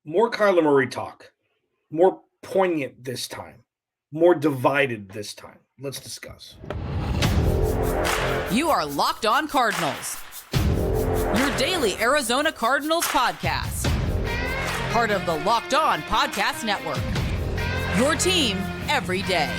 More Kyler Murray talk, more poignant this time, more divided this time. Let's discuss. You are Locked On Cardinals, your daily Arizona Cardinals podcast. Part of the Locked On Podcast Network, your team every day.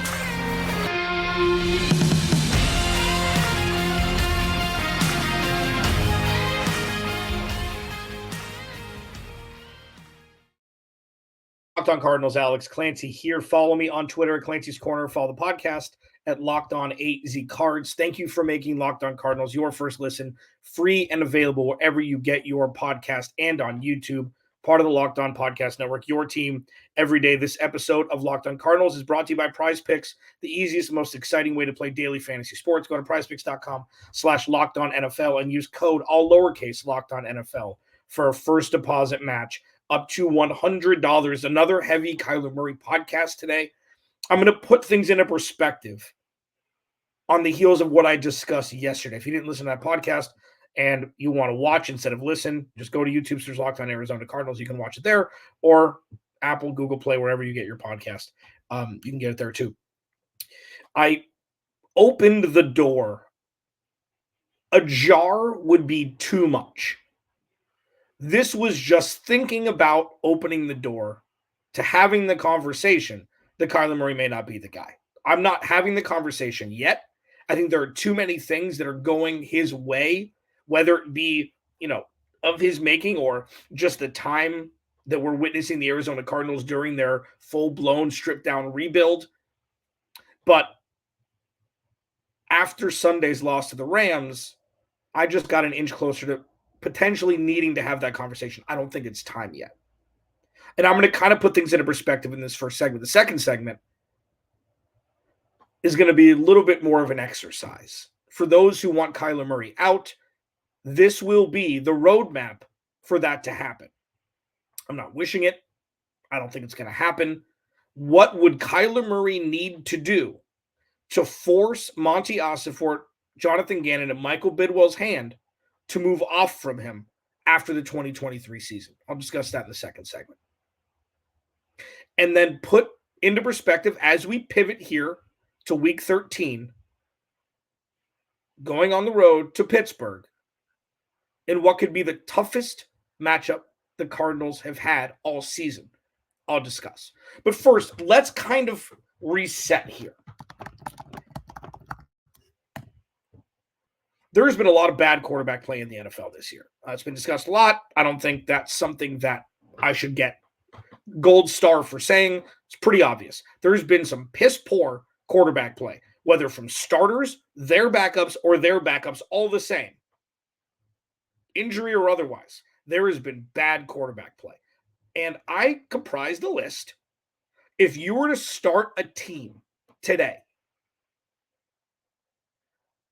Locked On Cardinals, Alex Clancy here. Follow me on Twitter at Clancy's Corner. Follow the podcast at Locked On 8Z Cards. Thank you for making Locked On Cardinals your first listen, free and available wherever you get your podcast and on YouTube. Part of the Locked On Podcast Network, your team every day. This episode of Locked On Cardinals is brought to you by Prize Picks, the easiest, most exciting way to play daily fantasy sports. Go to prizepicks.com/LockedOnNFL and use code all lowercase LockedOnNFL for a first deposit match up to $100. Another heavy Kyler Murray podcast today. I'm going to put things into perspective on the heels of what I discussed yesterday. If you didn't listen to that podcast and you want to watch instead of listen, just go to YouTube, search Locked On Arizona Cardinals. You can watch it there, or Apple, Google Play, wherever you get your podcast. You can get it there too. I opened the door. Ajar would be too much. This was just thinking about opening the door to having the conversation that Kyler Murray may not be the guy. I'm not having the conversation yet. I think there are too many things that are going his way, whether it be, of his making or just the time that we're witnessing the Arizona Cardinals during their full-blown stripped-down rebuild. But after Sunday's loss to the Rams, I just got an inch closer to potentially needing to have that conversation. I don't think it's time yet. And I'm going to kind of put things into perspective in this first segment. The second segment is going to be a little bit more of an exercise. For those who want Kyler Murray out, this will be the roadmap for that to happen. I'm not wishing it. I don't think it's going to happen. What would Kyler Murray need to do to force Monti Ossenfort, Jonathan Gannon, and Michael Bidwell's hand to move off from him after the 2023 season? I'll discuss that in the second segment. And then put into perspective, as we pivot here to week 13, going on the road to Pittsburgh, in what could be the toughest matchup the Cardinals have had all season. I'll discuss. But first, let's kind of reset here. There has been a lot of bad quarterback play in the NFL this year. It's been discussed a lot. I don't think that's something that I should get gold star for saying. It's pretty obvious. There's been some piss poor quarterback play, whether from starters, their backups, or their backups, all the same. Injury or otherwise, there has been bad quarterback play. And I comprised a list. If you were to start a team today,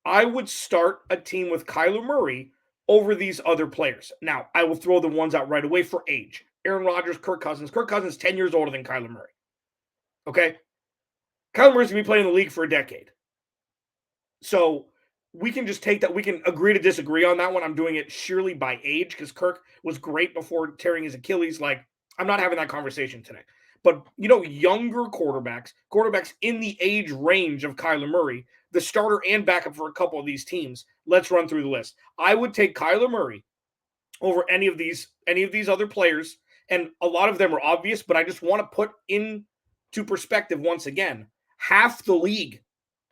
I would start a team with Kyler Murray over these other players. Now, I will throw the ones out right away for age. Aaron Rodgers, Kirk Cousins. Kirk Cousins is 10 years older than Kyler Murray. Okay? Kyler Murray's going to be playing in the league for a decade. So we can just take that. We can agree to disagree on that one. I'm doing it sheerly by age because Kirk was great before tearing his Achilles. I'm not having that conversation today. But, younger quarterbacks in the age range of Kyler Murray, the starter and backup for a couple of these teams. Let's run through the list. I would take Kyler Murray over any of these other players, and a lot of them are obvious, but I just want to put into perspective once again. Half the league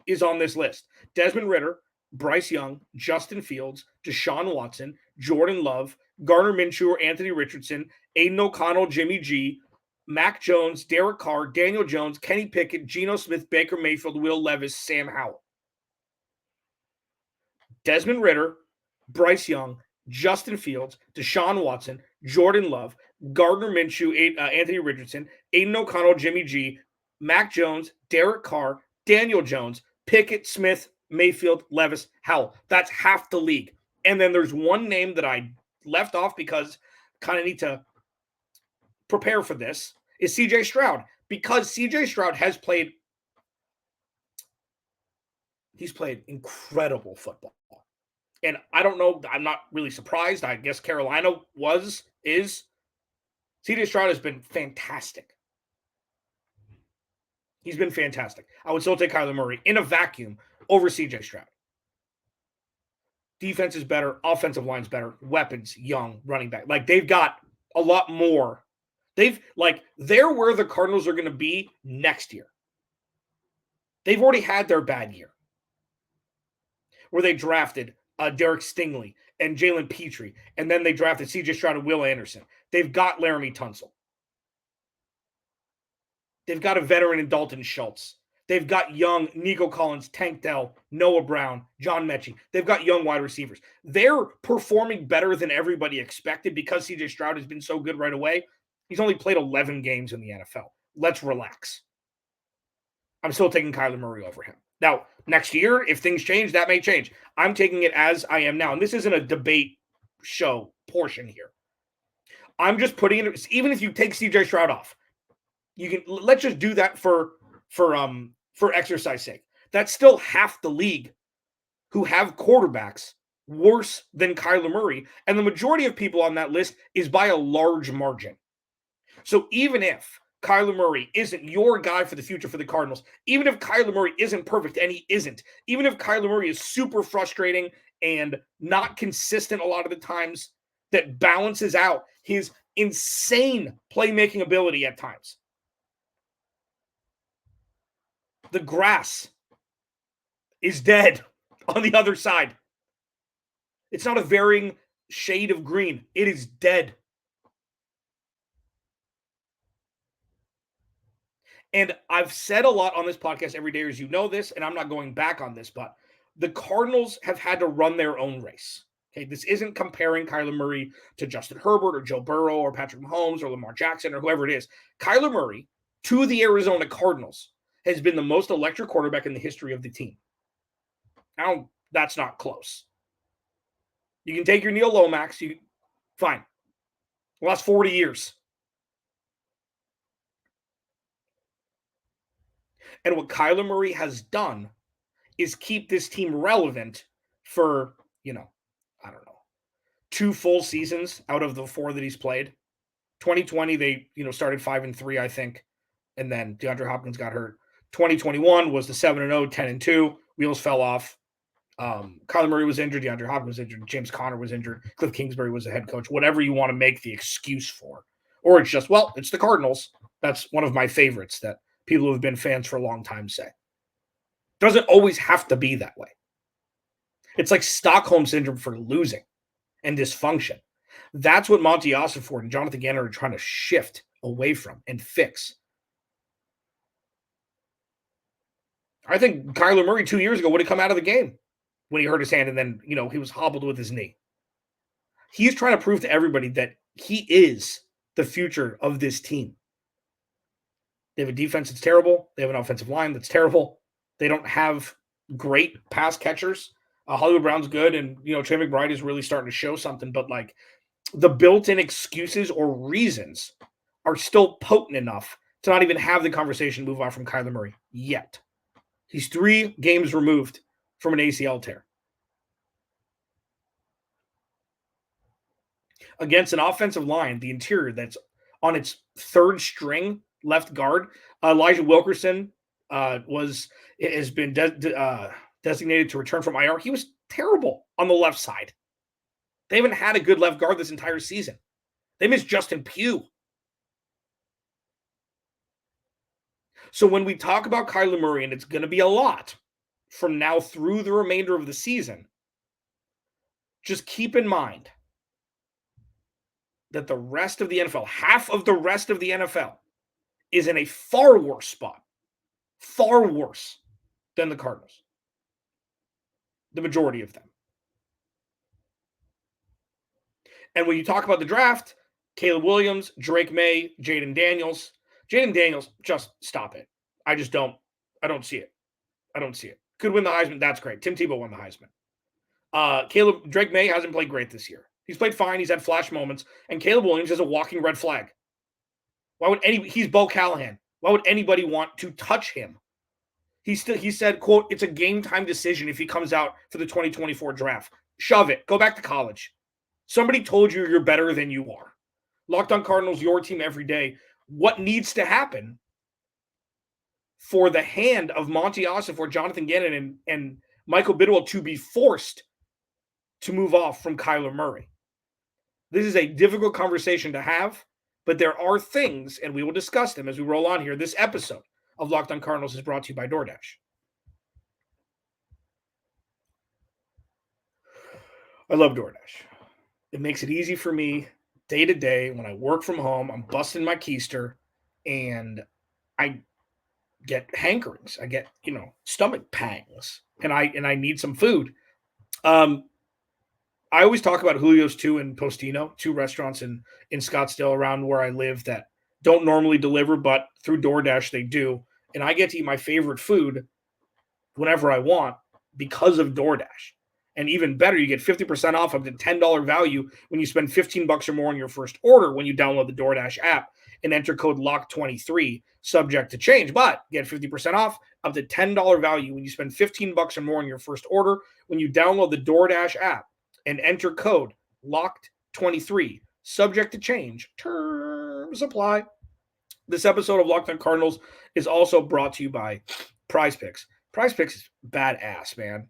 is on this list. Desmond Ridder, Bryce Young, Justin Fields, Deshaun Watson, Jordan Love, Gardner Minshew or Anthony Richardson, Aiden O'Connell, Jimmy G, Mac Jones, Derek Carr, Daniel Jones, Kenny Pickett, Geno Smith, Baker Mayfield, Will Levis, Sam Howell. Desmond Ridder, Bryce Young, Justin Fields, Deshaun Watson, Jordan Love, Gardner Minshew, Anthony Richardson, Aiden O'Connell, Jimmy G, Mac Jones, Derek Carr, Daniel Jones, Pickett, Smith, Mayfield, Levis, Howell. That's half the league. And then there's one name that I left off because kind of need to prepare for this, is CJ Stroud. Because CJ Stroud has played incredible football. And I don't know, I'm not really surprised. I guess Carolina is. CJ Stroud has been fantastic. He's been fantastic. I would still take Kyler Murray in a vacuum over CJ Stroud. Defense is better. Offensive line's better. Weapons, young, running back. Like, they've got a lot more. They're where the Cardinals are going to be next year. They've already had their bad year where they drafted Derek Stingley and Jalen Petrie, and then they drafted CJ Stroud and Will Anderson. They've got Laramie Tunsil. They've got a veteran in Dalton Schultz. They've got young Nico Collins, Tank Dell, Noah Brown, John Mechie. They've got young wide receivers. They're performing better than everybody expected because CJ Stroud has been so good right away. He's only played 11 games in the NFL. Let's relax. I'm still taking Kyler Murray over him. Now, next year, if things change, that may change. I'm taking it as I am now. And this isn't a debate show portion here. I'm just putting it, even if you take CJ Stroud off, you can, let's just do that for exercise sake. That's still half the league who have quarterbacks worse than Kyler Murray. And the majority of people on that list is by a large margin. So even if Kyler Murray isn't your guy for the future for the Cardinals, even if Kyler Murray isn't perfect, and he isn't, even if Kyler Murray is super frustrating and not consistent a lot of the times, that balances out his insane playmaking ability at times. The grass is dead on the other side. It's not a varying shade of green. It is dead. And I've said a lot on this podcast every day, as you know this, and I'm not going back on this, but the Cardinals have had to run their own race. Okay, this isn't comparing Kyler Murray to Justin Herbert or Joe Burrow or Patrick Mahomes or Lamar Jackson or whoever it is. Kyler Murray to the Arizona Cardinals has been the most electric quarterback in the history of the team. Now, that's not close. You can take your Neil Lomax, fine. The last 40 years. And what Kyler Murray has done is keep this team relevant for, I don't know, 2 full seasons out of the 4 that he's played. 2020, they, started 5-3, I think. And then DeAndre Hopkins got hurt. 2021 was the 7-0, 10-2. Wheels fell off. Kyler Murray was injured. DeAndre Hopkins was injured. James Conner was injured. Cliff Kingsbury was the head coach. Whatever you want to make the excuse for. Or it's just, well, it's the Cardinals. That's one of my favorites that people who have been fans for a long time say. Doesn't always have to be that way. It's like Stockholm syndrome for losing and dysfunction. That's what Monti Ossenfort and Jonathan Gannon are trying to shift away from and fix. I think Kyler Murray 2 years ago would have come out of the game when he hurt his hand and then, he was hobbled with his knee. He's trying to prove to everybody that he is the future of this team. They have a defense that's terrible. They have an offensive line that's terrible. They don't have great pass catchers. Hollywood Brown's good, and, Trey McBride is really starting to show something, but, the built-in excuses or reasons are still potent enough to not even have the conversation move on from Kyler Murray yet. He's 3 games removed from an ACL tear. Against an offensive line, the interior that's on its 3rd string left guard, Elijah Wilkerson has been designated to return from IR. He was terrible on the left side. They haven't had a good left guard this entire season. They missed Justin Pugh. So when we talk about Kyler Murray, and it's going to be a lot from now through the remainder of the season, just keep in mind that the rest of the NFL, half of the rest of the NFL, is in a far worse spot. Far worse than the Cardinals. The majority of them. And when you talk about the draft, Caleb Williams, Drake May, Jaden Daniels, just stop it. I don't see it. I don't see it. Could win the Heisman. That's great. Tim Tebow won the Heisman. Drake May hasn't played great this year. He's played fine. He's had flash moments. And Caleb Williams is a walking red flag. He's Bo Callahan. Why would anybody want to touch him? He said, quote, it's a game time decision if he comes out for the 2024 draft. Shove it. Go back to college. Somebody told you you're better than you are. Locked On Cardinals, your team every day. What needs to happen for the hand of Monti, Ossenfort, Jonathan Gannon, and Michael Bidwell to be forced to move off from Kyler Murray? This is a difficult conversation to have, but there are things, and we will discuss them as we roll on here. This episode of Locked On Cardinals is brought to you by DoorDash. I love DoorDash. It makes it easy for me day to day when I work from home. I'm busting my keister, and I get hankerings. I get, stomach pangs, and I need some food. I always talk about Julio's 2 and Postino, 2 restaurants in Scottsdale around where I live that don't normally deliver, but through DoorDash they do. And I get to eat my favorite food whenever I want because of DoorDash. And even better, you get 50% off up to $10 value when you spend $15 or more on your first order when you download the DoorDash app and enter code LOCK23, subject to change. But get 50% off up to $10 value when you spend $15 or more on your first order when you download the DoorDash app and enter code LOCKED23, subject to change. Terms apply. This episode of Locked On Cardinals is also brought to you by Prize Picks. Prize Picks is badass, man.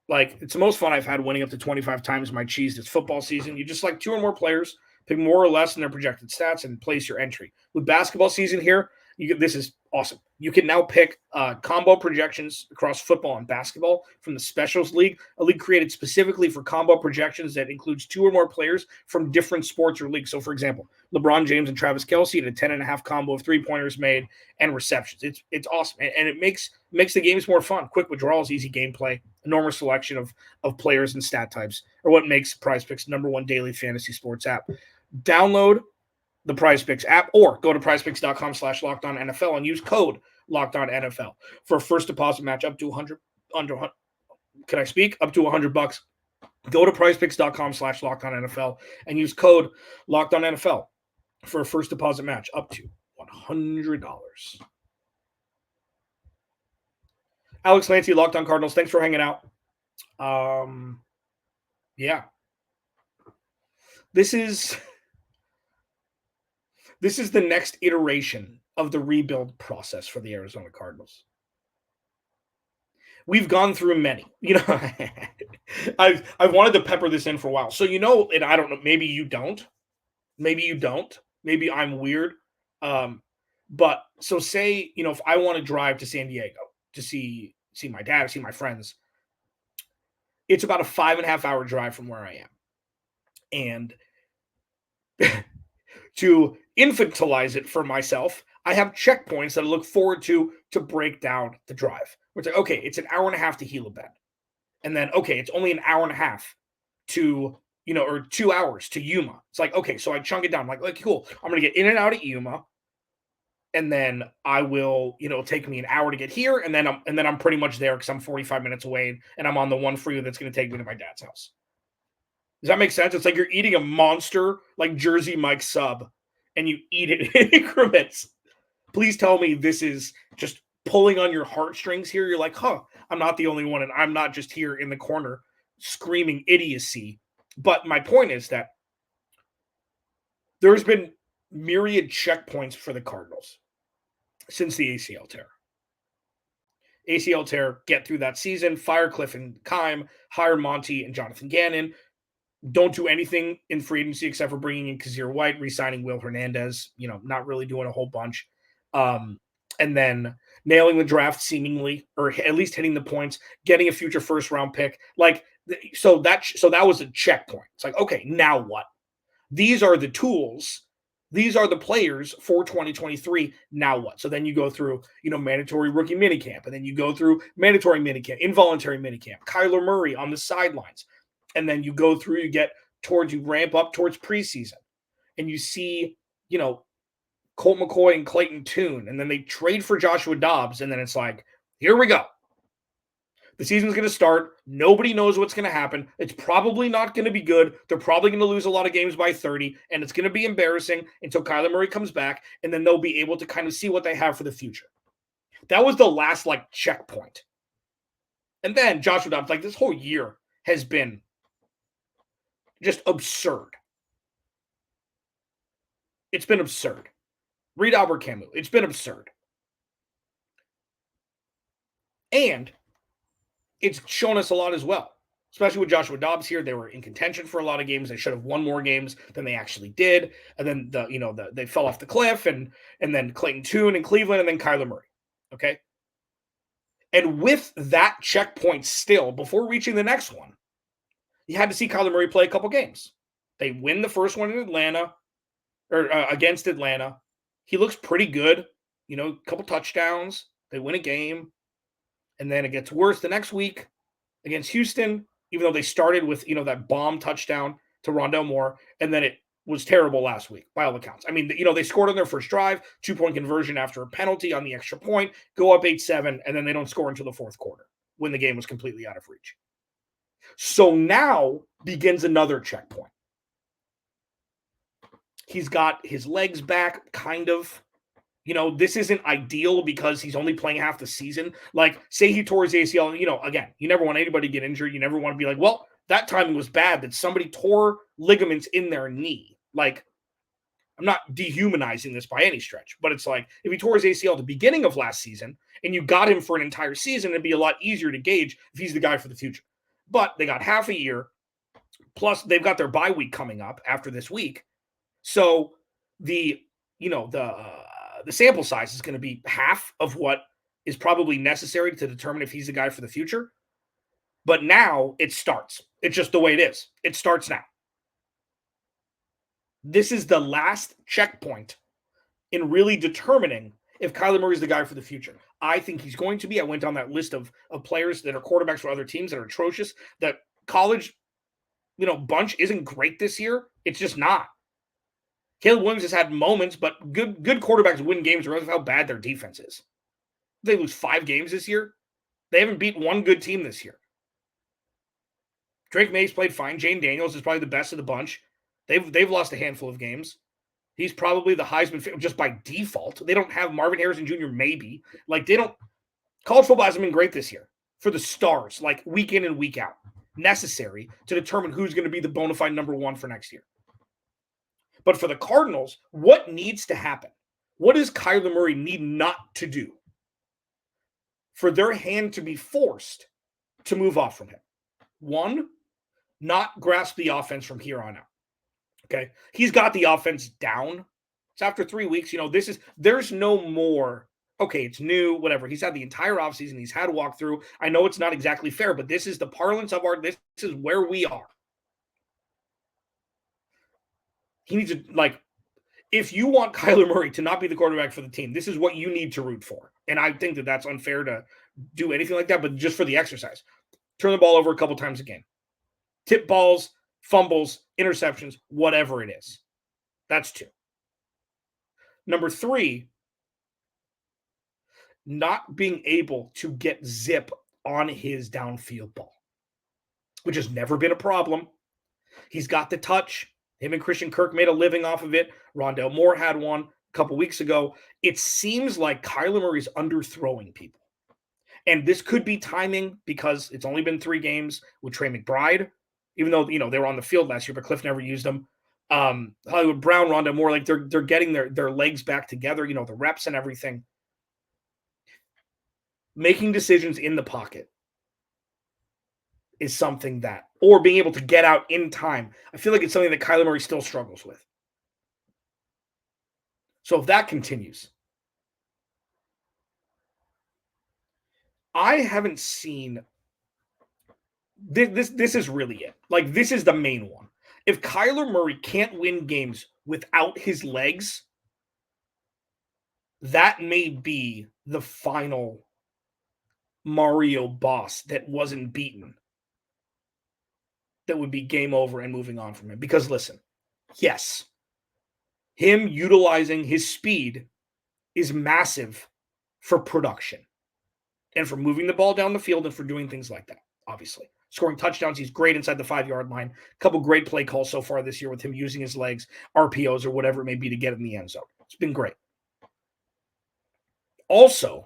Like, it's the most fun I've had, winning up to 25 times my cheese this football season. You just like 2 or more players, pick more or less in their projected stats, and place your entry. With basketball season here, this is awesome. You can now pick combo projections across football and basketball from the Specials League, a league created specifically for combo projections that includes 2 or more players from different sports or leagues. So, for example, LeBron James and Travis Kelce at a 10.5 combo of 3-pointers made and receptions. It's awesome, and it makes the games more fun. Quick withdrawals, easy gameplay, enormous selection of players and stat types are what makes Prize Picks #1 daily fantasy sports app. Download the Prize Picks app or go to prizepicks.com/LockedOnNFL and use code LockedOnNFL for a first deposit match up to $100. Up to $100. Go to prizepicks.com/LockedOnNFL and use code LockedOnNFL for a first deposit match up to $100. Alex Lancy, Locked On Cardinals. Thanks for hanging out. Yeah. This is the next iteration of the rebuild process for the Arizona Cardinals. We've gone through many. I've wanted to pepper this in for a while. So, and I don't know, maybe you don't. Maybe I'm weird. But so say, if I want to drive to San Diego to see my dad, see my friends, it's about a 5.5-hour drive from where I am. And to infantilize it for myself, I have checkpoints that I look forward to break down the drive. It's like, okay, it's an hour and a half to Gila Bend. And then, okay, it's only an hour and a half to, or 2 hours to Yuma. It's like, okay, so I chunk it down. I'm like, cool, I'm going to get in and out at Yuma. And then I will, take me an hour to get here. And then I'm pretty much there because I'm 45 minutes away and I'm on the one freeway that's going to take me to my dad's house. Does that make sense? It's like you're eating a monster, like Jersey Mike sub, and you eat it in increments. Please tell me this is just pulling on your heartstrings here. You're like, I'm not the only one, and I'm not just here in the corner screaming idiocy. But my point is that there's been myriad checkpoints for the Cardinals since the ACL tear. ACL tear, get through that season, fire Cliff and Keim, hire Monti and Jonathan Gannon. Don't do anything in free agency except for bringing in Kazir White, re-signing Will Hernandez, not really doing a whole bunch. And then nailing the draft seemingly, or at least hitting the points, getting a future first-round pick. So that was a checkpoint. It's like, okay, now what? These are the tools. These are the players for 2023. Now what? So then you go through, mandatory rookie minicamp, and then you go through mandatory minicamp, involuntary minicamp, Kyler Murray on the sidelines. And then you go through, you ramp up towards preseason. And you see, Colt McCoy and Clayton Tune. And then they trade for Joshua Dobbs. And then it's like, here we go. The season's going to start. Nobody knows what's going to happen. It's probably not going to be good. They're probably going to lose a lot of games by 30. And it's going to be embarrassing until Kyler Murray comes back. And then they'll be able to kind of see what they have for the future. That was the last, checkpoint. And then Joshua Dobbs, this whole year has been just absurd. It's been absurd. Read Albert Camus. It's been absurd. And it's shown us a lot as well, especially with Joshua Dobbs here. They were in contention for a lot of games. They should have won more games than they actually did. And then they fell off the cliff, and then Clayton Tune in Cleveland, and then Kyler Murray. Okay. And with that checkpoint still, before reaching the next one, you had to see Kyler Murray play a couple games. They win the first one in Atlanta, or against Atlanta. He looks pretty good, a couple touchdowns. They win a game. And then it gets worse the next week against Houston, even though they started with, that bomb touchdown to Rondale Moore. And then it was terrible last week by all accounts. I mean, they scored on their first drive, 2-point conversion after a penalty on the extra point, go up 8-7, and then they don't score until the fourth quarter when the game was completely out of reach. So now begins another checkpoint. He's got his legs back, kind of. This isn't ideal because he's only playing half the season. Like, say he tore his ACL, again, you never want anybody to get injured. You never want to be like, well, that timing was bad that somebody tore ligaments in their knee. Like, I'm not dehumanizing this by any stretch, but it's like, if he tore his ACL at the beginning of last season and you got him for an entire season, it'd be a lot easier to gauge if he's the guy for the future. But they got half a year, plus they've got their bye week coming up after this week. So the sample size is going to be half of what is probably necessary to determine if he's the guy for the future. But now it starts. It's just the way it is. It starts now. This is the last checkpoint in really determining if Kyler Murray is the guy for the future. I think he's going to be. I went down that list of players that are quarterbacks for other teams that are atrocious. That college, bunch isn't great this year. It's just not. Caleb Williams has had moments, but good quarterbacks win games regardless of how bad their defense is. They lose 5 games this year. They haven't beat one good team this year. Drake May's played fine. Jane Daniels is probably the best of the bunch. They've lost a handful of games. He's probably the Heisman favorite just by default. They don't have Marvin Harrison Jr. maybe. Like, they don't. College football hasn't been great this year for the stars, like week in and week out, necessary to determine who's going to be the bona fide number one for next year. But for the Cardinals, what needs to happen? What does Kyler Murray need not to do for their hand to be forced to move off from him? 1, not grasp the offense from here on out. Okay. He's got the offense down. It's after 3 weeks. There's no more. Okay, it's new, whatever. He's had the entire offseason. He's had a walkthrough. I know it's not exactly fair, but this is the parlance of this is where we are. He needs to, if you want Kyler Murray to not be the quarterback for the team, this is what you need to root for. And I think that that's unfair to do anything like that, but just for the exercise. Turn the ball over a couple times a game. Tip balls, fumbles, interceptions, whatever it is. That's 2. Number 3, not being able to get zip on his downfield ball, which has never been a problem. He's got the touch. Him and Christian Kirk made a living off of it. Rondale Moore had one a couple weeks ago. It seems like Kyler Murray's underthrowing people. And this could be timing because it's only been 3 games with Trey McBride, even though, they were on the field last year, but Cliff never used them. Hollywood Brown, Rondale Moore, they're getting their legs back together, the reps and everything. Making decisions in the pocket is something that, or being able to get out in time. I feel like it's something that Kyler Murray still struggles with. So if that continues, I haven't seen this is really it. This is the main one. If Kyler Murray can't win games without his legs, that may be the final Mario boss that wasn't beaten. That would be game over and moving on from him. Because listen, yes, him utilizing his speed is massive for production and for moving the ball down the field and for doing things like that, obviously. Scoring touchdowns, he's great inside the 5-yard line. A couple great play calls so far this year with him using his legs, RPOs or whatever it may be to get in the end zone. It's been great. Also,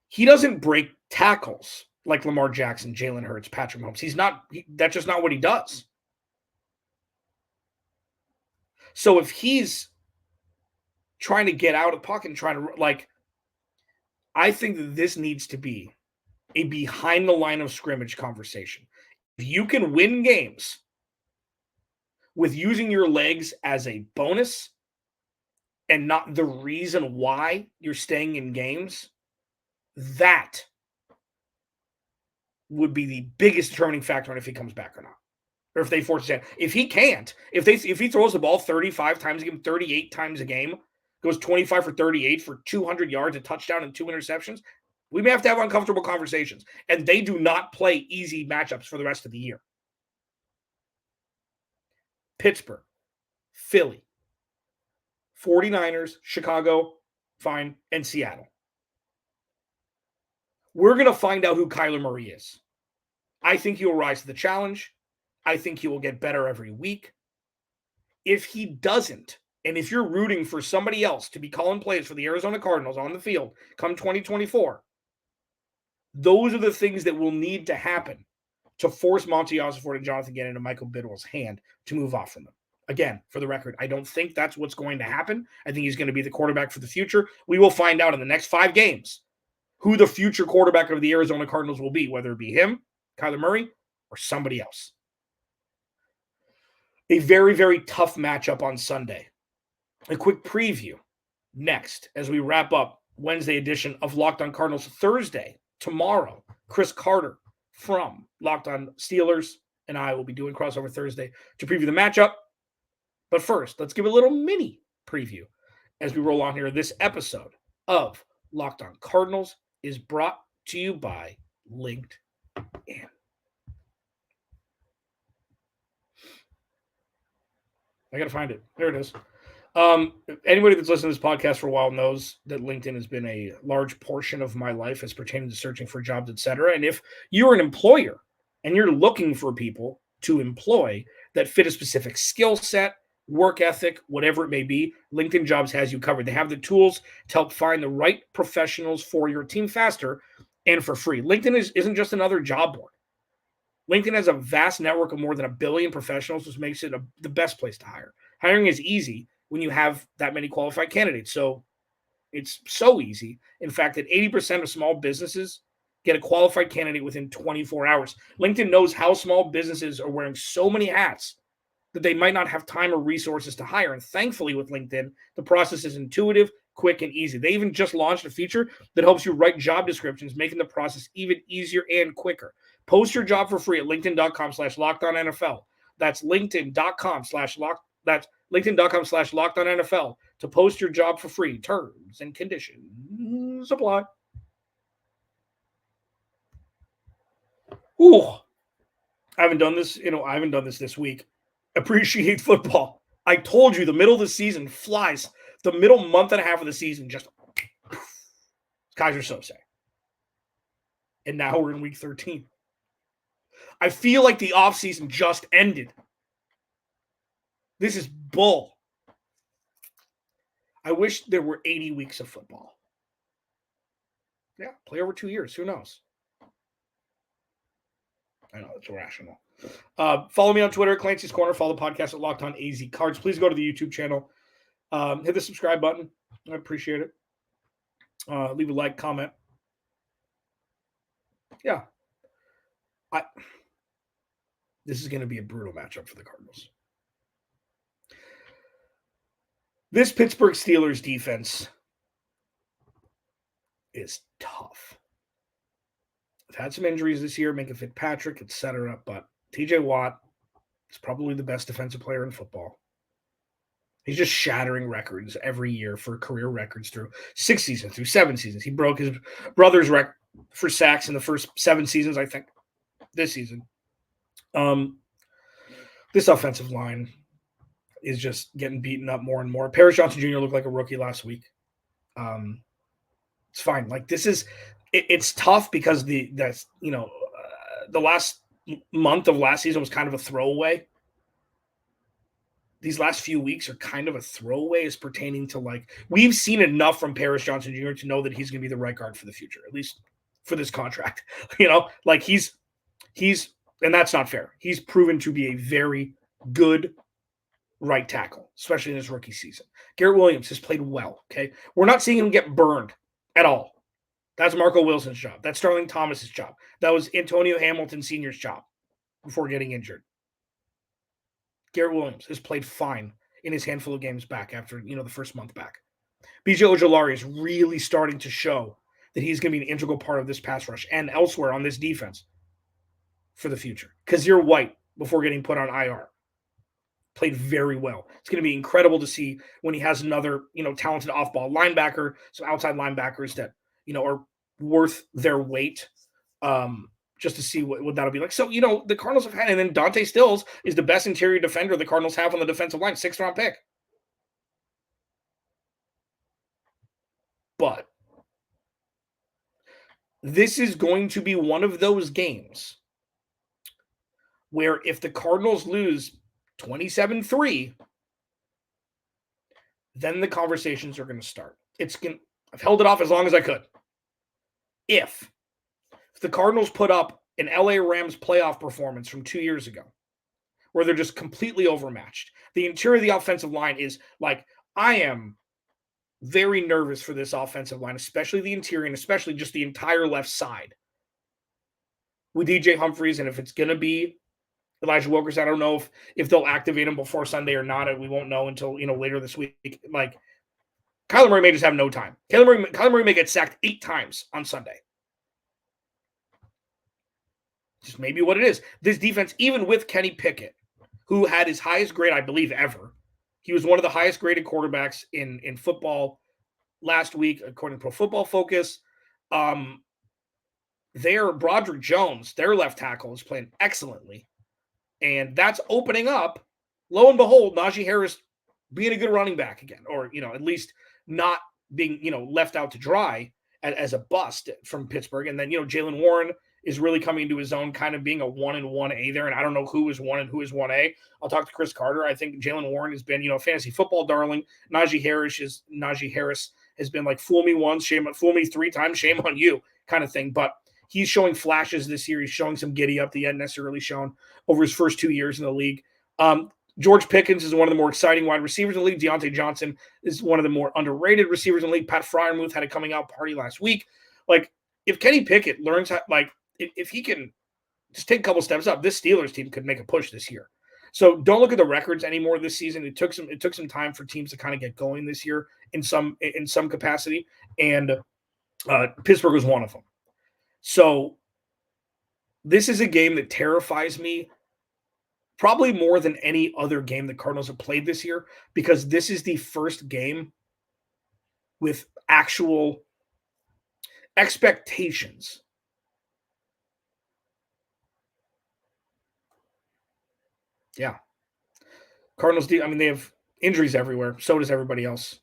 he doesn't break tackles like Lamar Jackson, Jalen Hurts, Patrick Mahomes. That's just not what he does. So if he's trying to get out of the pocket and trying to, I think that this needs to be a behind the line of scrimmage conversation. If you can win games with using your legs as a bonus and not the reason why you're staying in games, that would be the biggest determining factor on if he comes back or not. Or if they force it. If he can't, if he throws the ball 35 times a game, 38 times a game, goes 25 for 38 for 200 yards, a touchdown, and 2 interceptions, we may have to have uncomfortable conversations. And they do not play easy matchups for the rest of the year. Pittsburgh, Philly, 49ers, Chicago, fine, and Seattle. We're going to find out who Kyler Murray is. I think he will rise to the challenge. I think he will get better every week. If he doesn't, and if you're rooting for somebody else to be calling plays for the Arizona Cardinals on the field come 2024, those are the things that will need to happen to force Monti, Ossenfort, and Jonathan Gannon and Michael Bidwell's hand to move off from them. Again, for the record, I don't think that's what's going to happen. I think he's going to be the quarterback for the future. We will find out in the next 5 games who the future quarterback of the Arizona Cardinals will be, whether it be him, Kyler Murray, or somebody else. A very, very tough matchup on Sunday. A quick preview next as we wrap up Wednesday edition of Locked On Cardinals. Thursday, tomorrow, Chris Carter from Locked On Steelers and I will be doing Crossover Thursday to preview the matchup. But first, let's give a little mini preview as we roll on here. This episode of Locked On Cardinals is brought to you by LinkedIn. I got to find it. There it is. Anybody that's listened to this podcast for a while knows that LinkedIn has been a large portion of my life as pertaining to searching for jobs, etc. And if you're an employer and you're looking for people to employ that fit a specific skill set, work ethic, whatever it may be, LinkedIn Jobs has you covered. They have the tools to help find the right professionals for your team faster and for free. LinkedIn isn't just another job board. LinkedIn has a vast network of more than 1 billion professionals, which makes it the best place to hire. Hiring is easy when you have that many qualified candidates. So it's so easy, in fact, that 80% of small businesses get a qualified candidate within 24 hours. LinkedIn knows how small businesses are wearing so many hats that they might not have time or resources to hire. And thankfully with LinkedIn, the process is intuitive, quick, and easy. They even just launched a feature that helps you write job descriptions, making the process even easier and quicker. Post your job for free at linkedin.com/lockedonnfl. That's linkedin.com/lockedonnfl to post your job for free. Terms and conditions apply. Ooh, I haven't done this. I haven't done this week. Appreciate football. I told you the middle of the season flies. The middle month and a half of the season just Kaiser Sose. And now we're in week 13. I feel like the offseason just ended. This is bull. I wish there were 80 weeks of football. Yeah, play over 2 years. Who knows? I know, it's irrational. Follow me on Twitter at Clancy's Corner. Follow the podcast at Locked On AZ Cards. Please go to the YouTube channel. Hit the subscribe button. I appreciate it. Leave a like, comment. Yeah. This is going to be a brutal matchup for the Cardinals. This Pittsburgh Steelers defense is tough. I've had some injuries this year, Minka Fitzpatrick, etc., but TJ Watt is probably the best defensive player in football. He's just shattering records every year for career records through 6 seasons, through 7 seasons. He broke his brother's record for sacks in the first 7 seasons, I think, this season. This offensive line is just getting beaten up more and more. Paris Johnson Jr. looked like a rookie last week. It's fine. Like, this is it's tough because the last month of last season was kind of a throwaway. These last few weeks are kind of a throwaway as pertaining to, like, we've seen enough from Paris Johnson Jr. to know that he's going to be the right guard for the future, at least for this contract. Like he's, and that's not fair. He's proven to be a very good right tackle, especially in his rookie season. Garrett Williams has played well, okay? We're not seeing him get burned at all. That's Marco Wilson's job. That's Sterling Thomas's job. That was Antonio Hamilton Sr.'s job before getting injured. Garrett Williams has played fine in his handful of games back after, the first month back. BJ Ojulari is really starting to show that he's going to be an integral part of this pass rush and elsewhere on this defense for the future. Kazir White, before getting put on IR, played very well. It's going to be incredible to see when he has another, talented off-ball linebacker, some outside linebackers that, are worth their weight, just to see what that'll be like. So, the Cardinals have had, and then Dante Stills is the best interior defender the Cardinals have on the defensive line, 6th-round pick. But this is going to be one of those games where if the Cardinals lose 27-3, then the conversations are going to start. I've held it off as long as I could. If the Cardinals put up an LA Rams playoff performance from 2 years ago, where they're just completely overmatched, the interior of the offensive line is like, I am very nervous for this offensive line, especially the interior and especially just the entire left side. With DJ Humphries, and if it's going to be Elijah Wilkerson, I don't know if they'll activate him before Sunday or not. We won't know until later this week. Like, Kyler Murray may just have no time. Kyler Murray may get sacked 8 times on Sunday. Just maybe what it is. This defense, even with Kenny Pickett, who had his highest grade, I believe, ever. He was one of the highest graded quarterbacks in football last week, according to Pro Football Focus. Broderick Jones, their left tackle, is playing excellently. And that's opening up, lo and behold, Najee Harris being a good running back again, or, at least not being, left out to dry as a bust from Pittsburgh. And then, Jaylen Warren is really coming into his own, kind of being a 1 and 1A there. And I don't know who is 1 and who is 1A. I'll talk to Chris Carter. I think Jaylen Warren has been, a fantasy football darling. Najee Harris has been like, fool me once, fool me 3 times, shame on you kind of thing. But he's showing flashes this year. He's showing some giddy up that he hadn't necessarily shown over his first 2 years in the league. George Pickens is one of the more exciting wide receivers in the league. Deontay Johnson is one of the more underrated receivers in the league. Pat Freiermuth had a coming out party last week. Like, if Kenny Pickett learns how, if he can just take a couple steps up, this Steelers team could make a push this year. So don't look at the records anymore this season. It took some time for teams to kind of get going this year in some capacity, and Pittsburgh was one of them. So this is a game that terrifies me probably more than any other game the Cardinals have played this year, because this is the first game with actual expectations. Yeah. Cardinals, they have injuries everywhere. So does everybody else.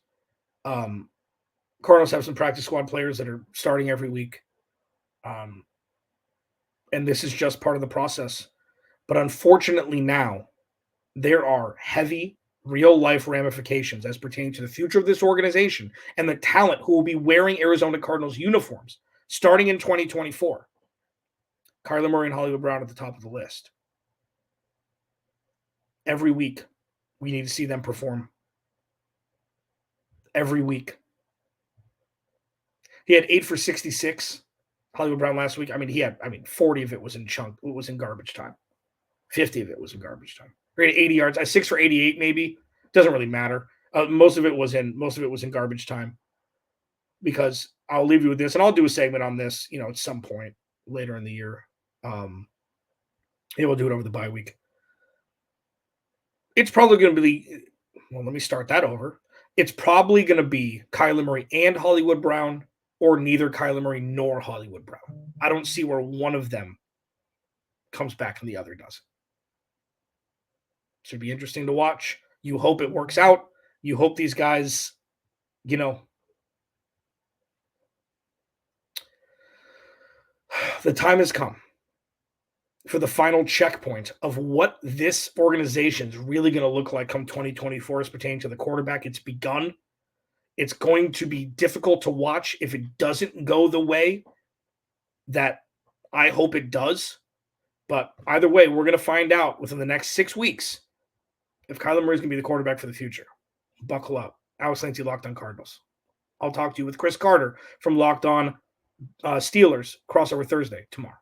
Cardinals have some practice squad players that are starting every week. And this is just part of the process. But unfortunately now, there are heavy real-life ramifications as pertaining to the future of this organization and the talent who will be wearing Arizona Cardinals uniforms starting in 2024. Kyler Murray and Hollywood Brown at the top of the list. Every week, we need to see them perform. Every week. He had 8 for 66, Hollywood Brown, last week. 40 of it was in garbage time. 50 of it was in garbage time. He had 80 yards. 6 for 88, maybe. Doesn't really matter. Most of it was in garbage time. Because I'll leave you with this, and I'll do a segment on this, at some point later in the year. We'll do it over the bye week. It's probably going to be, let me start that over. It's probably going to be Kyler Murray and Hollywood Brown, or neither Kyler Murray nor Hollywood Brown. I don't see where one of them comes back and the other doesn't. Should be interesting to watch. You hope it works out. You hope these guys, the time has come for the final checkpoint of what this organization is really going to look like come 2024 as pertaining to the quarterback. It's begun. It's going to be difficult to watch if it doesn't go the way that I hope it does. But either way, we're going to find out within the next 6 weeks if Kyler Murray's going to be the quarterback for the future, buckle up. Alex Lancey, Locked On Cardinals. I'll talk to you with Chris Carter from Locked On Steelers crossover Thursday tomorrow.